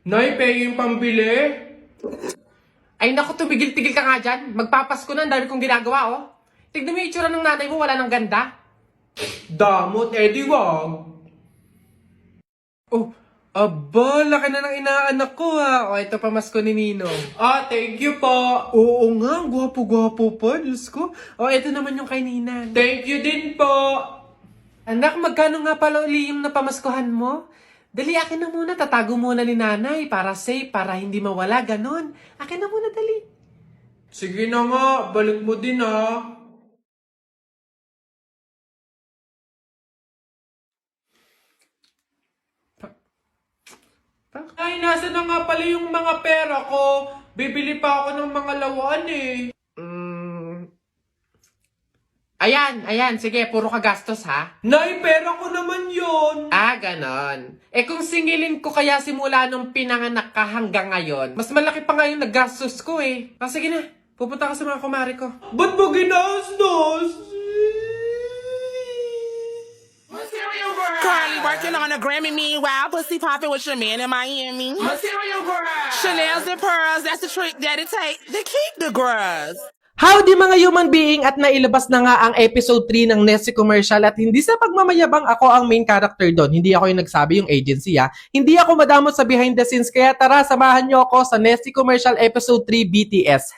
Nay, pay yung pambili. Ay naku, tumigil-tigil ka nga dyan. Magpapasko na, ang dami kong ginagawa, oh. Tignan mo yung itsura ng nanay mo, wala nang ganda. Damot, edi wag. Oh, aba, laki na ng inaanak ko ha. O, ito pamasko ni Ninong. Ah, thank you po. Oo nga, gwapo-gwapo pa, Diyos ko. O, ito naman yung kay Ninan. Thank you din po. Anak, magkano nga pala uli yung napamaskuhan mo? Dali, akin na muna. Tatago muna ni nanay para safe, para hindi mawala, ganon. Akin na muna, dali. Sige na nga, balik mo din ha. Ay, nasa na nga pala yung mga pera ko. Bibili pa ako ng mga lawan eh. Ayan, sige, puro ka gastos, ha? Nay, pera ko naman yon. Ah, ganon. Eh kung singilin ko kaya simula nung pinanganak ka hanggang ngayon, mas malaki pa nga yung naggastos ko eh. Ah, sige na, pupunta ka sa mga kumari ko. Ba't mo ginastos? Carly working on a Grammy, meanwhile, pussy popping with your man in Miami. Chanel's and pearls, that's the trick that it takes to keep the girls. Howdy mga human being at nailabas na nga ang episode 3 ng Nessie Commercial at hindi sa pagmamayabang ako ang main character doon. Hindi ako yung nagsabi, yung agency ha. Hindi ako madamot sa behind the scenes kaya tara samahan nyo ako sa Nessie Commercial episode 3 BTS.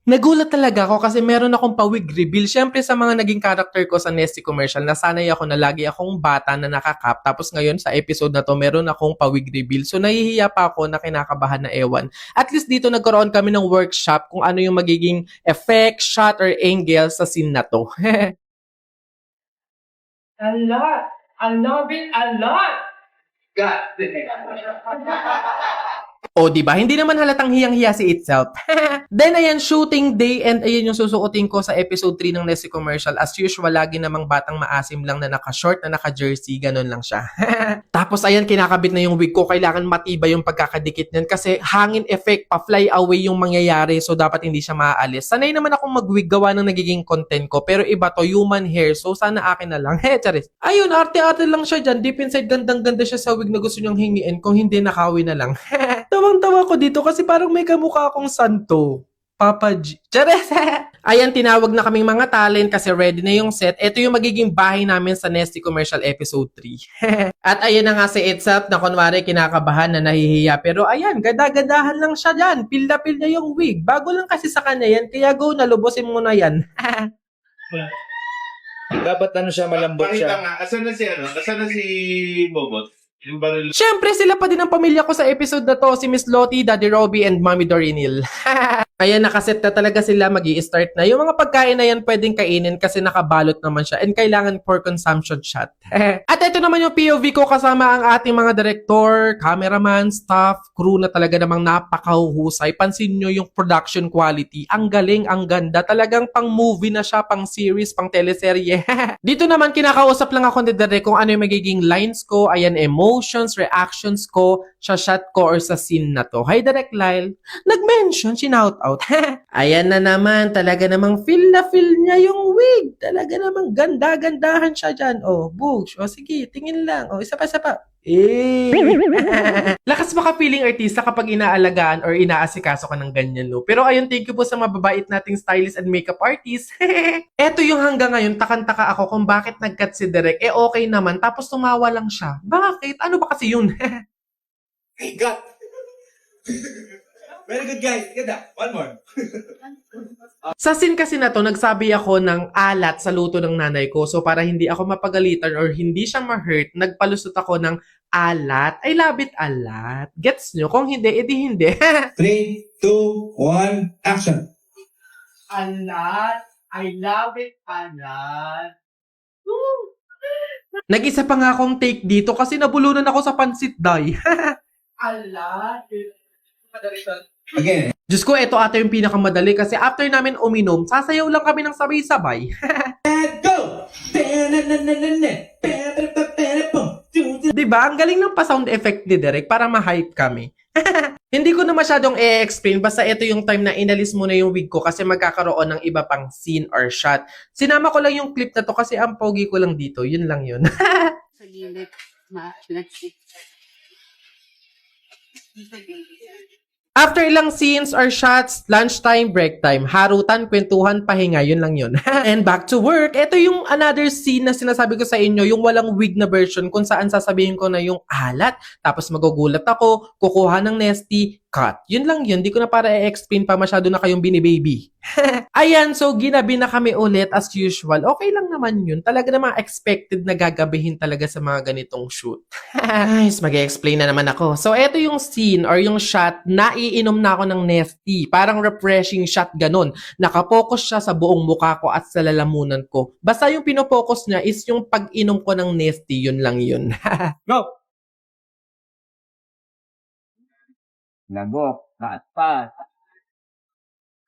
Nagulat talaga ako kasi meron akong pa-wig reveal. Siyempre sa mga naging character ko sa Nessie Commercial, nasanay ako na lagi akong bata na nakakap. Tapos ngayon sa episode na to, meron akong pa-wig reveal. So nahihiya pa ako na kinakabahan na ewan. At least dito nagkaroon kami ng workshop kung ano yung magiging effect, shot, or angle sa scene na to. A lot. I love it a lot. God O, di ba? Hindi naman halatang hiyang-hiya si itself. Then, ayan, shooting day and ayan yung susuotin ko sa episode 3 ng Nessie Commercial. As usual, lagi namang batang maasim lang na naka-short, na naka-jersey, ganun lang siya. Tapos, ayan, kinakabit na yung wig ko. Kailangan matibay yung pagkakadikit niyan kasi hangin effect, pa-fly away yung mangyayari. So, dapat hindi siya maaalis. Sanay naman akong mag-wig gawa ng nagiging content ko. Pero iba to, human hair. So, sana akin na lang. Charis. Ayun, arte-arte lang siya dyan. Deep inside, gandang-ganda siya sa wig na gusto niyang hingiin. Kung hindi, nakawi na lang. Tawang-tawa ko dito kasi parang may kamukha akong santo. Papa G. Chares! Ayan, tinawag na kaming mga talent kasi ready na yung set. Ito yung magiging bahay namin sa Nessie Commercial Episode 3. At ayan na nga si itself na kunwari kinakabahan na nahihiya. Pero ayan, ganda-gandahan lang siya dyan. Pil na pil niya yung wig. Bago lang kasi sa kanya yan. Kaya go na, lubusin mo na yan. Dapat ano siya, malambot Pakita siya. nga, asan na si Bobot? Yung baril. Siyempre, sila pa din ang pamilya ko sa episode na to. Si Miss Lottie, Daddy Robbie, and Mommy Dorinil. Ayan, nakaset na talaga sila, magi-start na. Yung mga pagkain na yan pwedeng kainin kasi nakabalot naman siya and kailangan for consumption shot. At ito naman yung POV ko kasama ang ating mga director, cameraman, staff, crew na talaga namang napakahuhusay. Pansin nyo yung production quality. Ang galing, ang ganda. Talagang pang movie na siya, pang series, pang teleserye. Dito naman, kinakausap lang ako ni Derek kung ano yung magiging lines ko. Ayan, emotions, reactions ko, sa shot ko or sa scene na to. Hi, Direct Lyle. Nag-mention, shinout out. Ayan na naman, talaga namang feel na feel niya yung wig. Talaga namang ganda-gandahan siya dyan. Oh, bush. Oh, sige, tingin lang. Oh, isa pa. Eh. Lakas maka-feeling artista kapag inaalagaan or inaasikaso ka ng ganyan, no? Pero ayun, thank you po sa mababait nating stylist and makeup artist. Eto yung hanggang ngayon, takang-taka ako kung bakit nag-cut si Derek. Eh, okay naman. Tapos tumawa lang siya. Bakit? Ano ba kasi yun? Hey, God! Very good, guys. Ganda. One more. Sa scene kasi na to, nagsabi ako ng alat sa luto ng nanay ko. So para hindi ako mapagalitan or hindi siya ma-hurt, nagpalusot ako ng alat. I love it, alat. Gets nyo? Kung hindi, edi hindi. 3, 2, 1, action! Alat. I love it a lot. Nag-isa pa nga akong take dito kasi nabulunan ako sa pansit dye. Alat. Again. Diyos ko, ito ata yung pinakamadali kasi after namin uminom, sasayaw lang kami ng sabay-sabay. And go! Diba? Ang galing ng pa-sound effect ni Derek para ma-hype kami. Hindi ko na masyadong i-explain, basta ito yung time na inalis mo na yung wig ko kasi magkakaroon ng iba pang scene or shot. Sinama ko lang yung clip na to kasi ang pogi ko lang dito. Yun lang yun. Sa gilid, ma, let's see. After ilang scenes or shots, lunchtime, break time, harutan, kwentuhan, pahinga, yun lang yun. And back to work. Ito yung another scene na sinasabi ko sa inyo, yung walang wig na version kung saan sasabihin ko na yung alat, tapos magugulat ako, kukuha ng nesty, cut. Yun lang yun, di ko na para i-explain pa, masyado na kayong binibaby. Ayan, so ginabi na kami ulit as usual. Okay lang naman yun. Talaga namang expected na gagabihin talaga sa mga ganitong shoot. Guys, mag-explain na naman ako. So, eto yung scene or yung shot na iinom na ako ng nesty. Parang refreshing shot ganun. Nakapokus siya sa buong mukha ko at sa lalamunan ko. Basta yung pinopokus niya is yung pag-inom ko ng nesty. Yun lang yun. Go! Lagok, taas.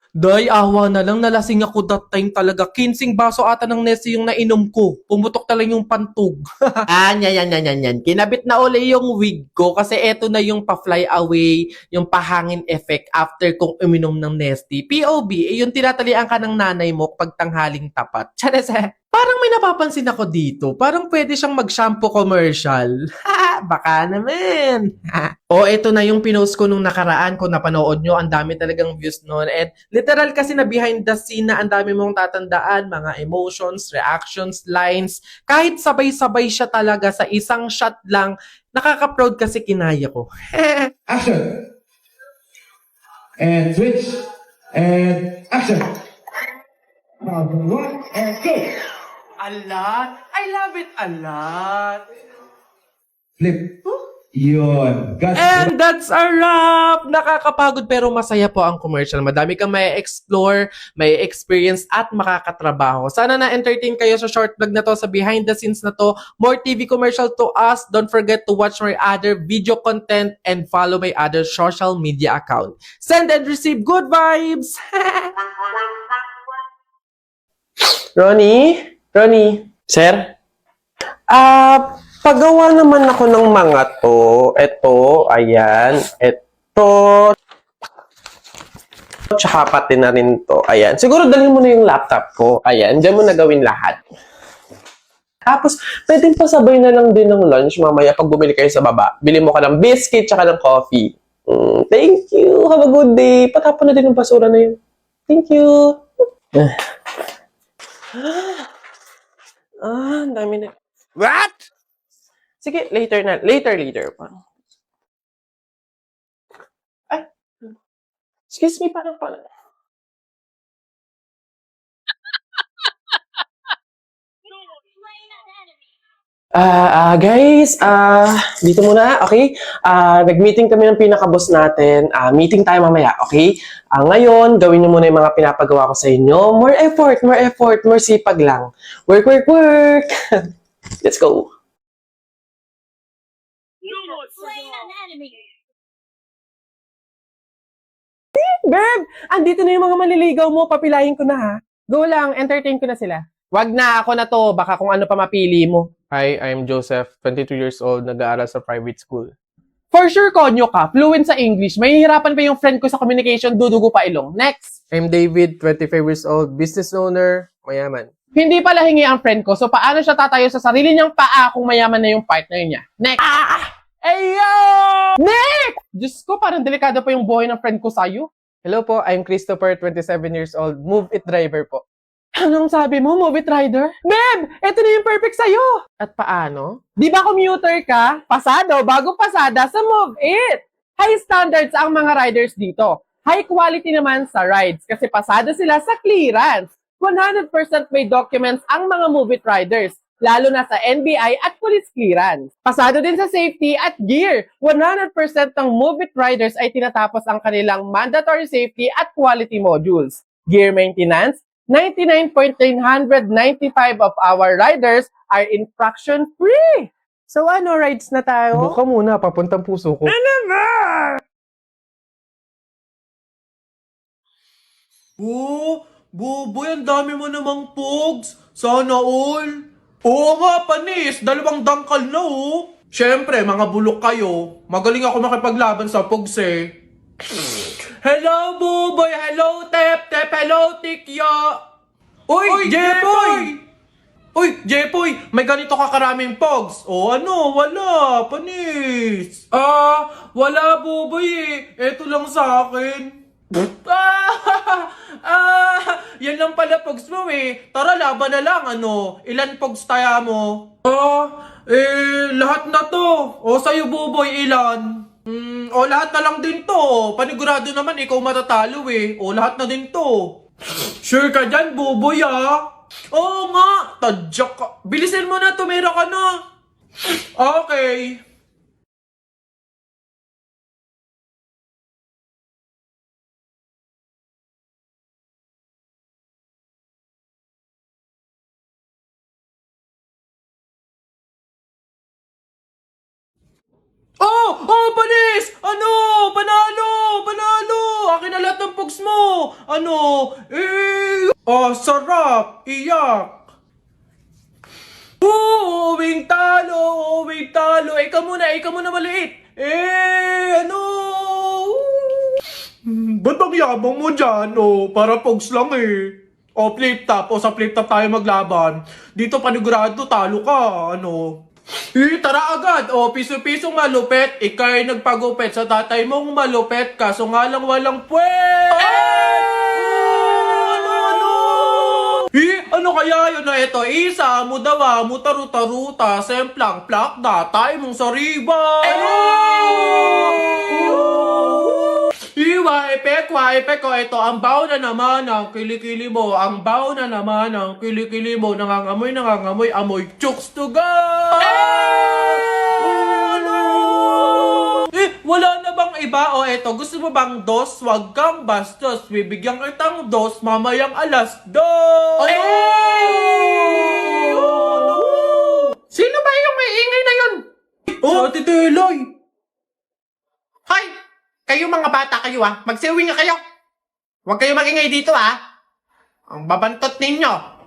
Day, awa na lang, nalasing ako that time talaga. 15 baso ata ng Nessie yung nainom ko. Pumutok talaga yung pantog. Yan. Kinabit na uli yung wig ko kasi eto na yung pa-fly away, yung pahangin effect after kong uminom ng Nesty. POB, yung tinatalian ka ng nanay mo pag tanghaling tapat. Chares, parang may napapansin ako dito. Parang pwede siyang mag-shampoo commercial. Baka naman. O, eto na yung pinost ko nung nakaraan. Kung napanood nyo, ang dami talagang views nun. And literal kasi na behind the scene na ang dami mong tatandaan, mga emotions, reactions, lines. Kahit sabay-sabay siya talaga sa isang shot lang, nakaka-proud kasi kinaya ko. Action! And switch. And action! One, and go! A lot. I love it a lot. Flip. Yun. Got And that's a wrap! Nakakapagod pero masaya po ang commercial. Madami kang may explore, may experience at makakatrabaho. Sana na-entertain kayo sa short vlog na to, sa behind the scenes na to. More TV commercial to us. Don't forget to watch my other video content and follow my other social media account. Send and receive good vibes! Ronnie? Sir? Pagawa naman ako ng mga to. Ito, ayan. Ito. Tsaka pati na rin to. Ayan. Siguro dalhin mo na yung laptop ko. Ayan. Diyan mo na gawin lahat. Tapos, pwedeng pasabay na lang din ng lunch mamaya pag bumili kayo sa baba. Bili mo ka ng biscuit tsaka ng coffee. Thank you. Have a good day. Patapon na din yung basura na yun. Thank you. Ang dami na. What? Sige, later na. Later pa. Ay. Excuse me, parang. Guys, dito muna, okay? Nag-meeting kami ng pinaka-boss natin. Meeting tayo mamaya, okay? Ngayon, gawin niyo muna yung mga pinapagawa ko sa inyo. More effort, more sipag lang. Work! Let's go! Babe, andito na yung mga manliligaw mo. Papilayin ko na, ha? Go lang, entertain ko na sila. Wag na, ako na to. Baka kung ano pa mapili mo. Hi, I'm Joseph, 22 years old, nag-aaral sa private school. For sure, konyo ka. Fluent sa English. Mahihirapan pa yung friend ko sa communication, dudugo pa ilong. Next! I'm David, 25 years old, business owner, mayaman. Hindi pala hingi ang friend ko, so paano siya tatayo sa sarili niyang paa kung mayaman na yung partner niya? Next! Ayo! Next! Diyos ko, parang delikado pa yung buhay ng friend ko sa'yo. Hello po, I'm Christopher, 27 years old, Move It driver po. Anong sabi mo, Move It rider? Babe, eto na yung perfect sa'yo! At paano? Di ba commuter ka? Pasado, bago pasada sa Move It! High standards ang mga riders dito. High quality naman sa rides kasi pasado sila sa clearance. 100% may documents ang mga Move It riders, lalo na sa NBI at police clearance. Pasado din sa safety at gear. 100% ng Move It riders ay tinatapos ang kanilang mandatory safety at quality modules. Gear maintenance, 99.995 of our riders are infraction-free. So ano, rides na tayo? Buka muna, papuntang puso ko. Ano ba? Buboy, ang dami mo namang pogs. Sana all. Oo nga, panis. 2 dangkal na, oh. Siyempre, mga bulok kayo. Magaling ako makipaglaban sa pogs, eh. Hello, Buboy! Hello, Tep! Hello, Tikya! Uy, Jeboy! Uy, Jepoy, may ganito ka karaming pogs. O ano, wala, panis. Wala, Buboy eh. Eto lang sa akin. Yan lang pala pogs mo eh. Tara, laban na lang, ano. Ilan pogs taya mo? Lahat na to. O, sa'yo, Buboy, ilan? Lahat na lang din to. Panigurado naman, ikaw matatalo eh. O, lahat na din to. Sure ka dyan, Buboy ah? Oo nga, tadyak ka. Bilisin mo na, tumira ka na. Okay. Panis! Ano? Panalo! Panalo! Akin na lahat ng pugs mo! Ano? Sarap! Iyak! Uwing talo! Uwing talo! Ikaw muna maliit! Ano? Ba't ang yabang mo dyan? Para pugs lang eh. Flip top. Sa flip top tayo maglaban. Dito panigurado, talo ka. Ano? Tara agad! Piso-pisong malupet. Ika'y nagpagupit sa tatay mong malupet. Kaso nga lang walang puwet! Ano kaya yun na ito? Isa, mudawa, mutaruta-ruta, semplang, plakda, tayo mong sariba! Waipek ko, ito, ang baho na naman ng kilikili mo, ang baho na naman ng kilikili mo, nangangamoy, amoy, chooks to go! Wala na bang iba? Eto, gusto mo bang dos? Wag kang bastos, bibigyan kitang dos, mamayang alas dos! Sino ba yung may ingay na yun? Ate Teloy! Hoy! Kayo mga bata kayo magsiuwi nga kayo. Huwag kayo magingay dito Ang babantot ninyo.